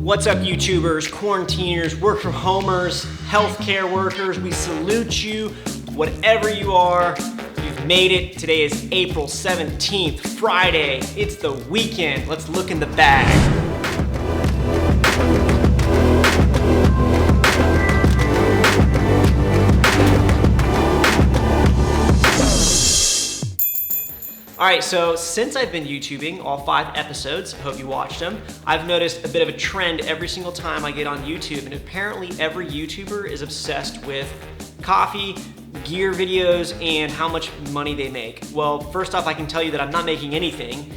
What's up, YouTubers, quarantiners, work from homers, healthcare workers? We salute you, whatever you are. You've made it. Today is April 17th, Friday. It's the weekend. Let's look in the bag. Alright, so since I've been YouTubing all 5 episodes, I hope you watched them, I've noticed a bit of a trend every single time I get on YouTube, and apparently every YouTuber is obsessed with coffee, gear videos, and how much money they make. Well, first off, I can tell you that I'm not making anything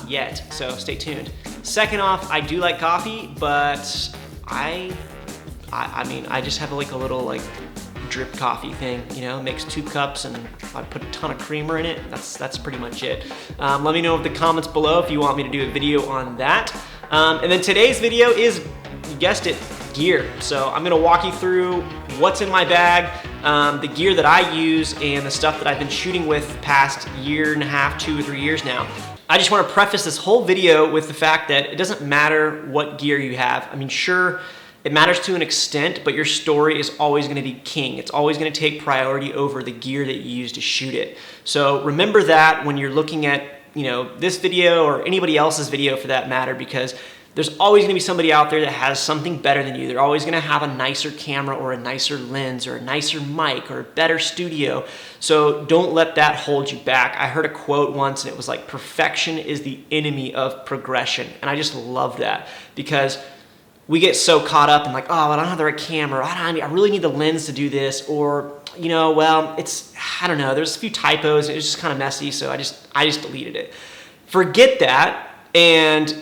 yet, so stay tuned. Second off, I do like coffee, but I mean, I just have like a little drip coffee thing, you know, mix 2 cups and I put a ton of creamer in it. That's pretty much it. Let me know in the comments below if you want me to do a video on that. And then today's video is, you guessed it, gear. So I'm gonna walk you through what's in my bag, the gear that I use, and the stuff that I've been shooting with past year and a half, 2 or 3 years now. I just want to preface this whole video with the fact that it doesn't matter what gear you have. I mean, sure, it matters to an extent, but your story is always going to be king. It's always going to take priority over the gear that you use to shoot it. So remember that when you're looking at, you know, this video or anybody else's video for that matter, because there's always going to be somebody out there that has something better than you. They're always going to have a nicer camera or a nicer lens or a nicer mic or a better studio. So don't let that hold you back. I heard a quote once and it was like, perfection is the enemy of progression. And I just love that, because we get so caught up in like, oh, I don't have the right camera. I really need the lens to do this. Or, you know, well, I don't know. There's a few typos. It was just kind of messy. So I just deleted it. Forget that and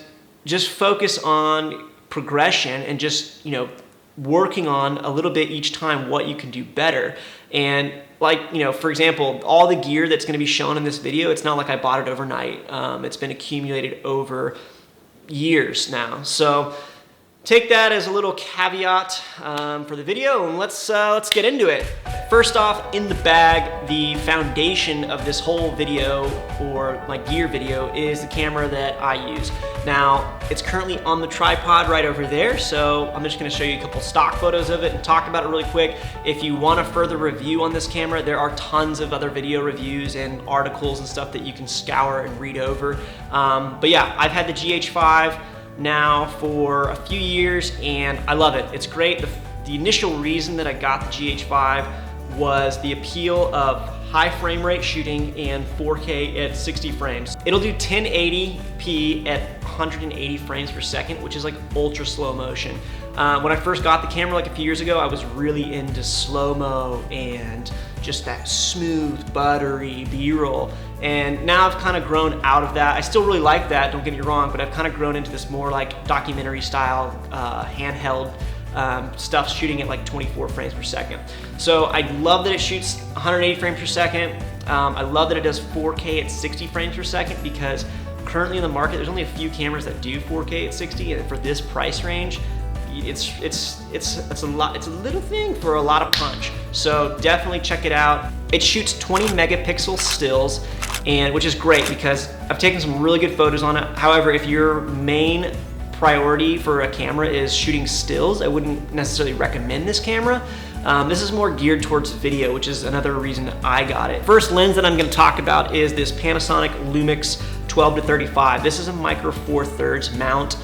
just focus on progression and just, you know, working on a little bit each time what you can do better. And like, you know, for example, all the gear that's going to be shown in this video, it's not like I bought it overnight. It's been accumulated over years now. So take that as a little caveat for the video, and let's get into it. First off, in the bag, the foundation of this whole video, or my gear video, is the camera that I use. Now, it's currently on the tripod right over there, so I'm just gonna show you a couple stock photos of it and talk about it really quick. If you want a further review on this camera, there are tons of other video reviews and articles and stuff that you can scour and read over. But yeah, I've had the GH5 now for a few years and I love it. It's great. The initial reason that I got the GH5 was the appeal of high frame rate shooting and 4K at 60 frames. It'll do 1080p at 180 frames per second, which is like ultra slow motion. When I first got the camera like a few years ago, I was really into slow-mo and just that smooth, buttery B-roll. And now I've kind of grown out of that. I still really like that, don't get me wrong, but I've kind of grown into this more like documentary style, handheld stuff, shooting at like 24 frames per second. So I love that it shoots 180 frames per second. I love that it does 4K at 60 frames per second, because currently in the market, there's only a few cameras that do 4K at 60, and for this price range, it's a little thing for a lot of punch. So definitely check it out. It shoots 20 megapixel stills, and which is great because I've taken some really good photos on it. However, if your main priority for a camera is shooting stills, I wouldn't necessarily recommend this camera. This is more geared towards video, which is another reason I got it. First lens that I'm going to talk about is this Panasonic Lumix 12-35. This is a micro four thirds mount.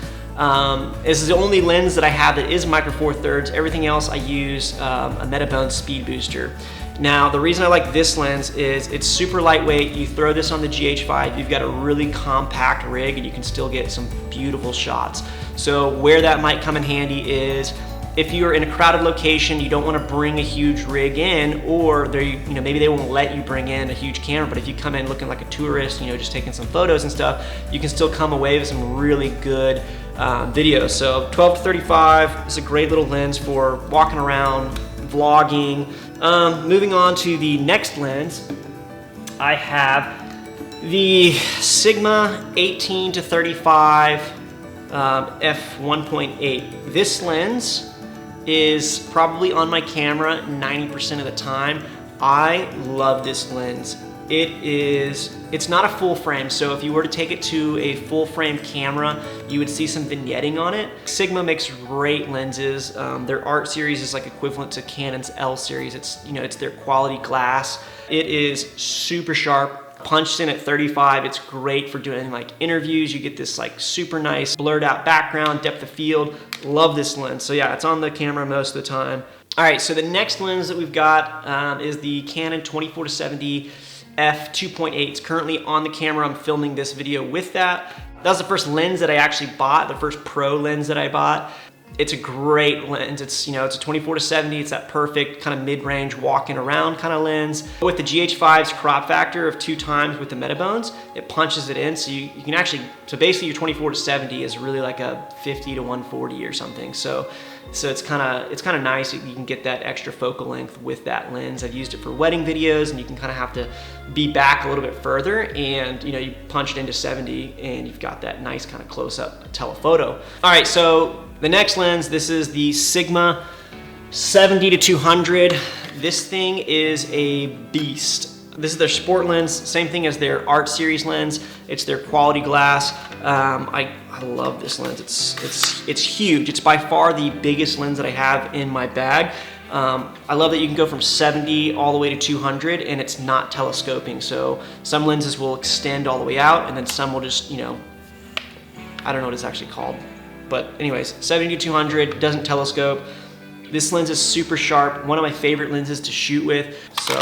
This is the only lens that I have that is micro four thirds. Everything else I use a Metabone speed booster. Now, the reason I like this lens is it's super lightweight. You throw this on the GH5, you've got a really compact rig, and you can still get some beautiful shots. So where that might come in handy is if you're in a crowded location, you don't want to bring a huge rig in, or maybe they won't let you bring in a huge camera, but if you come in looking like a tourist, you know, just taking some photos and stuff, you can still come away with some really good videos. So 12-35 is a great little lens for walking around, vlogging. Moving on to the next lens, I have the Sigma 18-35 f1.8. This lens is probably on my camera 90% of the time. I love this lens. It's not a full frame, so if you were to take it to a full frame camera, you would see some vignetting on it. Sigma makes great lenses. Their Art series is like equivalent to Canon's L series. It's their quality glass. It is super sharp. Punched in at 35, it's great for doing like interviews. You get this like super nice blurred out background, depth of field. Love this lens. So yeah, it's on the camera most of the time. All right, so the next lens that we've got is the Canon 24-70 f2.8. It's currently on the camera. I'm filming this video with that. That was the first lens that I actually bought, the first pro lens that I bought. It's a great lens. It's a 24-70. It's that perfect kind of mid-range walking around kind of lens. With the GH5's crop factor of 2 times with the Metabones, it punches it in. So you can actually, so basically your 24-70 is really like a 50-140 or something. So it's kind of nice. You can get that extra focal length with that lens. I've used it for wedding videos, and you can kind of have to be back a little bit further, and you punch it into 70, and you've got that nice kind of close-up telephoto. All right, so the next lens, this is the Sigma 70-200. This thing is a beast. This is their sport lens, same thing as their Art series lens. It's their quality glass. I love this lens. It's huge. It's by far the biggest lens that I have in my bag. I love that you can go from 70 all the way to 200, and it's not telescoping. So some lenses will extend all the way out, and then some will just, I don't know what it's actually called. But anyways, 70-200, doesn't telescope. This lens is super sharp, one of my favorite lenses to shoot with. So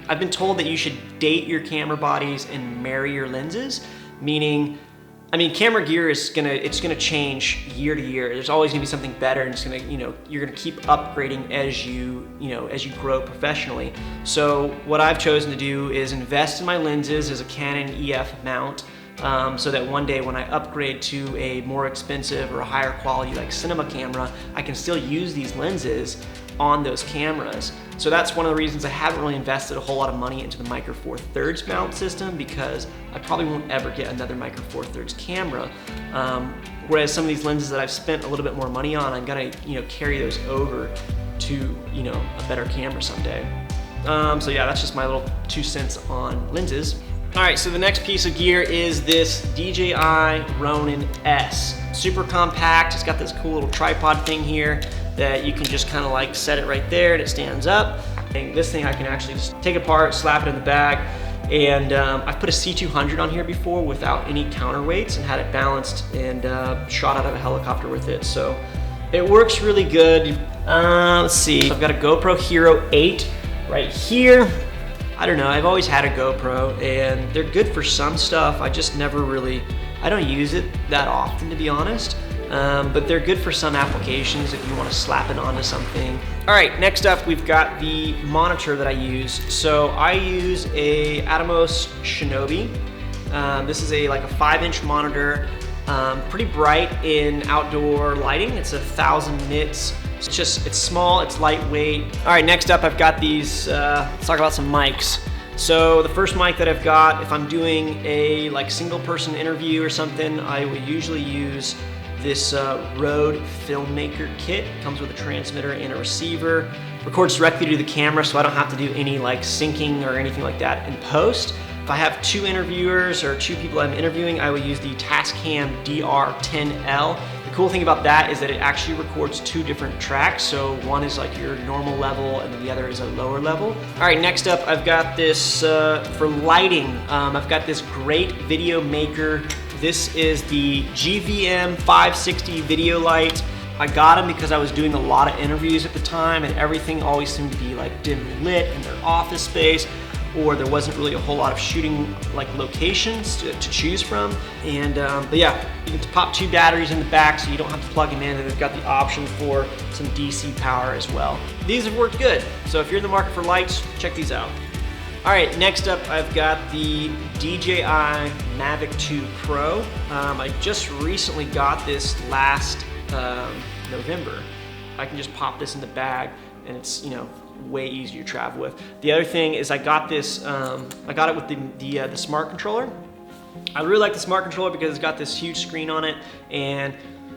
I've been told that you should date your camera bodies and marry your lenses, meaning, camera gear is gonna change year to year. There's always gonna be something better, and it's gonna, you're gonna keep upgrading as you grow professionally. So what I've chosen to do is invest in my lenses as a Canon EF mount, so that one day when I upgrade to a more expensive or a higher quality like cinema camera, I can still use these lenses on those cameras. So that's one of the reasons I haven't really invested a whole lot of money into the Micro Four Thirds mount system, because I probably won't ever get another Micro Four Thirds camera. Whereas some of these lenses that I've spent a little bit more money on, I'm gonna carry those over to a better camera someday. So yeah, that's just my little 2 cents on lenses. All right, so the next piece of gear is this DJI Ronin S. Super compact. It's got this cool little tripod thing here that you can just kind of like set it right there and it stands up. And this thing I can actually just take apart, slap it in the bag. And I've put a C200 on here before without any counterweights and had it balanced and shot out of a helicopter with it. So it works really good. Let's see, I've got a GoPro Hero 8 right here. I don't know, I've always had a GoPro and they're good for some stuff. I just never really, I don't use it that often, to be honest. But they're good for some applications if you want to slap it onto something. All right, next up we've got the monitor that I use. So I use a ATOMOS SHINOBI. This is like a 5-inch monitor, pretty bright in outdoor lighting. It's 1,000 nits. It's small, it's lightweight. All right, next up I've got these, let's talk about some mics. So the first mic that I've got, if I'm doing a single person interview or something, I would usually use this Rode Filmmaker Kit. It comes with a transmitter and a receiver. Records directly to the camera, so I don't have to do any syncing or anything like that in post. If I have 2 interviewers or 2 people I'm interviewing, I would use the Tascam DR-10L. The cool thing about that is that it actually records 2 different tracks. So one is your normal level and then the other is a lower level. All right, next up I've got this for lighting. I've got this great video maker. This is the GVM 560 video light. I got them because I was doing a lot of interviews at the time and everything always seemed to be dimly lit in their office space, or there wasn't really a whole lot of shooting locations to choose from. And but yeah, you can pop 2 batteries in the back so you don't have to plug them in, and they've got the option for some DC power as well. These have worked good, so if you're in the market for lights, check these out. All right, next up I've got the DJI Mavic 2 Pro. I just recently got this last November. I can just pop this in the bag and it's way easier to travel with. The other thing is I got this, I got it with the smart controller. I really like the smart controller because it's got this huge screen on it, and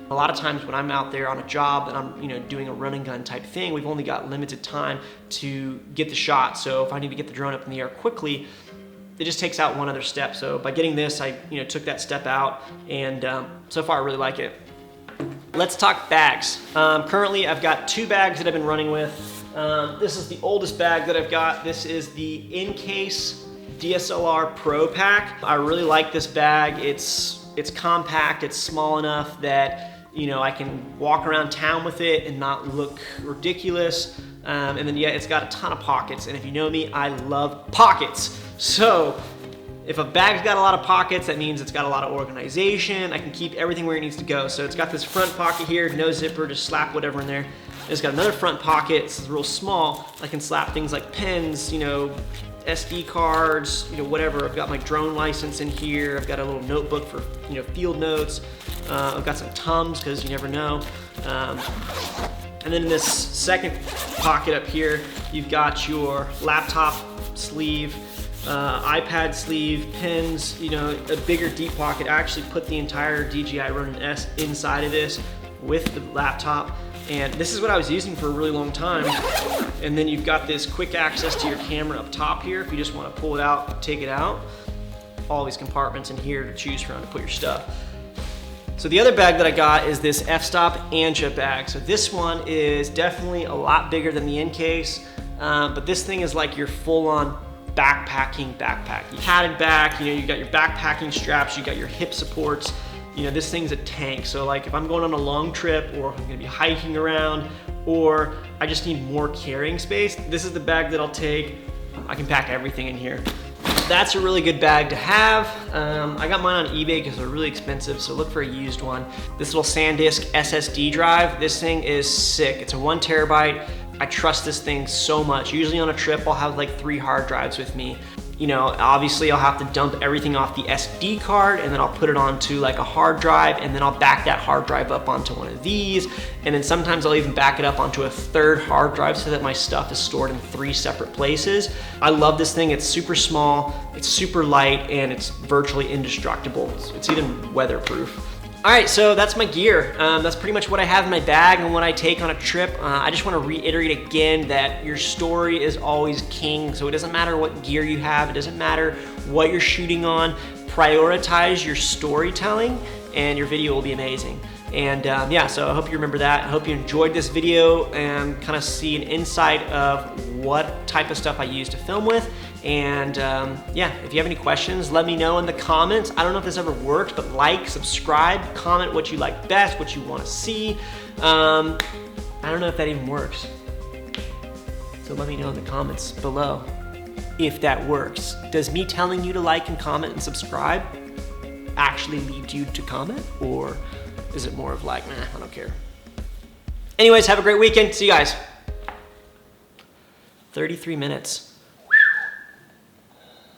A lot of times when I'm out there on a job that I'm, doing a run and gun type thing, we've only got limited time to get the shot. So if I need to get the drone up in the air quickly, it just takes out one other step. So by getting this, I took that step out, and so far I really like it. Let's talk bags. Currently I've got 2 bags that I've been running with. This is the oldest bag that I've got. This is the Incase DSLR Pro pack. I really like this bag. It's compact, it's small enough that I can walk around town with it and not look ridiculous. And then it's got a ton of pockets, and if you know me, I love pockets. So if a bag's got a lot of pockets, that means it's got a lot of organization. I can keep everything where it needs to go. So it's got this front pocket here, no zipper, just slap whatever in there. It's got another front pocket, it's real small. I can slap things like pens, SD cards, whatever. I've got my drone license in here. I've got a little notebook for, field notes. I've got some Tums, because you never know. And then in this second pocket up here, you've got your laptop sleeve, iPad sleeve, pins, a bigger deep pocket. I actually put the entire DJI Ronin S inside of this with the laptop. And this is what I was using for a really long time. And then you've got this quick access to your camera up top here if you just want to pull it out, take it out. All these compartments in here to choose from to put your stuff. So the other bag that I got is this Fstop Anja bag. So this one is definitely a lot bigger than the Incase, but this thing is like your full-on backpack. Padded back, you got your backpacking straps, you got your hip supports. This thing's a tank. So like if I'm going on a long trip, or if I'm gonna be hiking around, or I just need more carrying space, this is the bag that I'll take. I can pack everything in here. That's a really good bag to have. I got mine on eBay because they're really expensive, so look for a used one. This little Sandisk SSD drive, this thing is sick. It's a 1 terabyte. I trust this thing so much. Usually on a trip, I'll have like 3 hard drives with me. Obviously I'll have to dump everything off the SD card, and then I'll put it onto like a hard drive, and then I'll back that hard drive up onto one of these, and then sometimes I'll even back it up onto a 3rd hard drive so that my stuff is stored in 3 separate places. I love this thing. It's super small, it's super light, and it's virtually indestructible. It's even weatherproof. All right, so that's my gear. That's pretty much what I have in my bag and what I take on a trip. I just want to reiterate again that your story is always king. So it doesn't matter what gear you have. It doesn't matter what you're shooting on. Prioritize your storytelling and your video will be amazing. And yeah, so I hope you remember that. I hope you enjoyed this video and kind of see an insight of what type of stuff I use to film with. And yeah, if you have any questions, let me know in the comments. I don't know if this ever works, but like, subscribe, comment what you like best, what you want to see. I don't know if that even works. So let me know in the comments below if that works. Does me telling you to like and comment and subscribe actually lead you to comment? Or is it more of like, nah, I don't care. Anyways, have a great weekend. See you guys. 33 minutes.